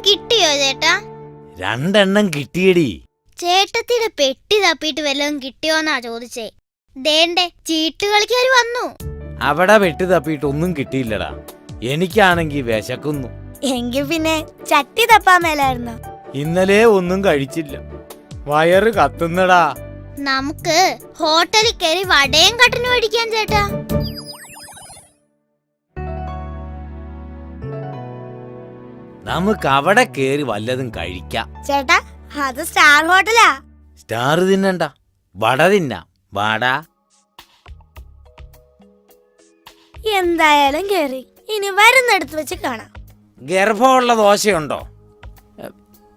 കിട്ടിയോ ചേട്ടാ? 2 എണ്ണം കിട്ടിയടി. ചേട്ടത്തിയുടെ പെട്ടി തപ്പിട്ട് വല്ലതും കിട്ടിയോന്നാ ചോദിച്ചേ. ദേണ്ടേ ചീട്ട് കളിക്കാര് വന്നു. അവിടെ പെട്ടി തപ്പിട്ട് ഒന്നും കിട്ടിയില്ലടാ. എനിക്കാണെങ്കി വിശക്കുന്നു. എങ്കിൽ പിന്നെ ചട്ടി തപ്പാൻ മേലായിരുന്നു. ഇന്നലെ ഒന്നും കഴിച്ചില്ല, വയറ് കത്തുന്നടാ. നമുക്ക് ഹോട്ടലിൽ കയറി വടയും കട്ടനും മേടിക്കാൻ ചേട്ടാ. നമുക്ക് അവിടെ കേറി വല്ലതും കഴിക്കാം. ചേട്ടാ അത് സ്റ്റാർ ഹോട്ടലാ. സ്റ്റാർ തിന്നണ്ട, വട തിന്നാം. വട എന്തായാലും കേറി, ഇനി വരുന്നെടുത്ത് വെച്ച് കാണാം. ഗർഭമുള്ള ദോശയുണ്ടോ?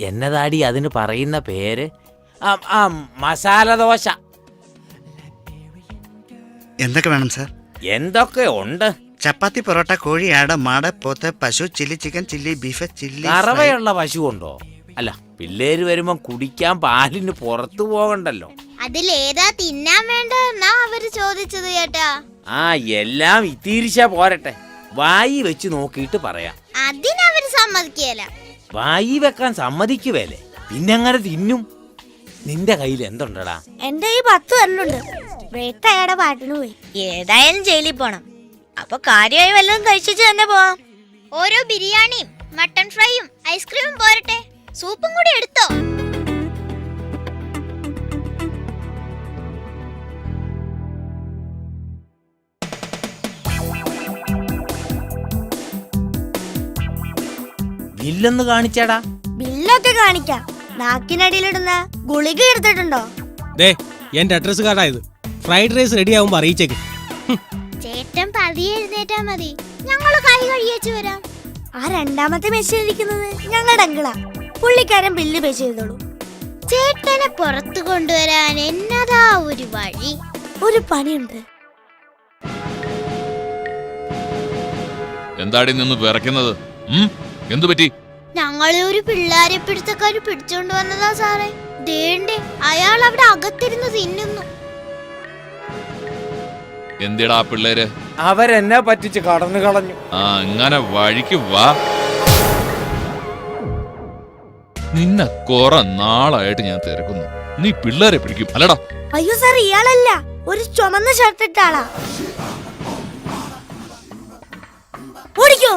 എന്നതാടി അതിന് പറയുന്ന പേര്? മസാല ദോശ. എന്തൊക്കെ വേണം സാർ? എന്തൊക്കെ ഉണ്ട്? ചപ്പാത്തി, പൊറോട്ട, കോഴി, ആട്, മാട്, പോത്ത്, പശു, chilli chicken, chilli beef, chilli കറവയുള്ള പശു ഉണ്ടോ? അല്ല, പിള്ളേര് വരുമ്പോ കുടിക്കാൻ പാലിന് പുറത്തു പോകണ്ടല്ലോ. അതിലേതാ തിന്നാൻ വേണ്ടെന്നാ അവര് ചോദിച്ചത് ചേട്ടാ. എല്ലാം ഇത്തിരിച്ച പോരട്ടെ, വായി വെച്ച് നോക്കിയിട്ട് പറയാം. അതിനവര് സമ്മതിക്കല. വായി വെക്കാൻ സമ്മതിക്കുവേലേ, പിന്നെങ്ങനെ തിന്നും? നിന്റെ കയ്യിൽ എന്തുണ്ടടാ? എന്റെ ഈ 10 വരുന്നുണ്ട്. വേട്ടയുടെ പാട്ടിന് പോയി. ഏതായാലും ജയിലിൽ പോണം. അപ്പൊ കാര്യമായി വല്ലതും കഴിച്ചിട്ട് തന്നെ പോവാം. ഓരോ ബിരിയാണിയും മട്ടൺ ഫ്രൈയും ഐസ്ക്രീമും പോരട്ടെ, സൂപ്പും കൂടി എടുത്തോ. ബില്ലൊന്ന് കാണിച്ചാടാ. ബില്ലൊക്കെ കാണിക്കാം. നാക്കിനടിയിലിടുന്ന ഗുളിക എടുത്തിട്ടുണ്ടോ? എന്റെ അഡ്രസ് കാർഡാ ഇത്. ഫ്രൈഡ് റൈസ് റെഡി ആവുമ്പോ അറിയിച്ചേക്ക്. ചേട്ടൻ പതിയെ എഴുന്നേറ്റാ മതി, ഞങ്ങള് കൈ കഴിയേച്ചു വരാം. ആ രണ്ടാമത്തെ മെഷീനിരിക്കുന്നത് ഞങ്ങളുടെ അങ്കിളാ. പുള്ളിക്കാരൻ ബില്ല് പേ ചെയ്തോളൂ. ചേട്ടനെ പുറത്തു കൊണ്ടുവരാൻ എന്നതാ ഒരു വഴി. ഒരു പണിയുണ്ട്. എന്താടി നിന്ന് വിറയ്ക്കുന്നത്? എന്തു പറ്റി? ഞങ്ങളെ ഒരു പിള്ളേരെ പിടുത്തക്കാര് പിടിച്ചോണ്ട് വന്നതാ സാറേ. ദേണ്ടേ അയാൾ അവിടെ അകത്തിരുന്ന് തിന്നുന്നു. എന്തിടാ പിള്ളേര്? അവരെന്നെ പറ്റിച്ച് കടന്നു കളഞ്ഞു. അങ്ങനെ വഴിക്ക് വാ. നിന്നെ കുറെ നാളായിട്ട് ഞാൻ തിരക്കുന്നു. നീ പിള്ളേരെ പിടിക്കും അല്ലടാ? അയ്യോ സാർ, ഇയാളല്ല, ഒരു ചുമന്ന ഷർട്ട് ഇട്ട ആളാ. ഓടിക്കോ.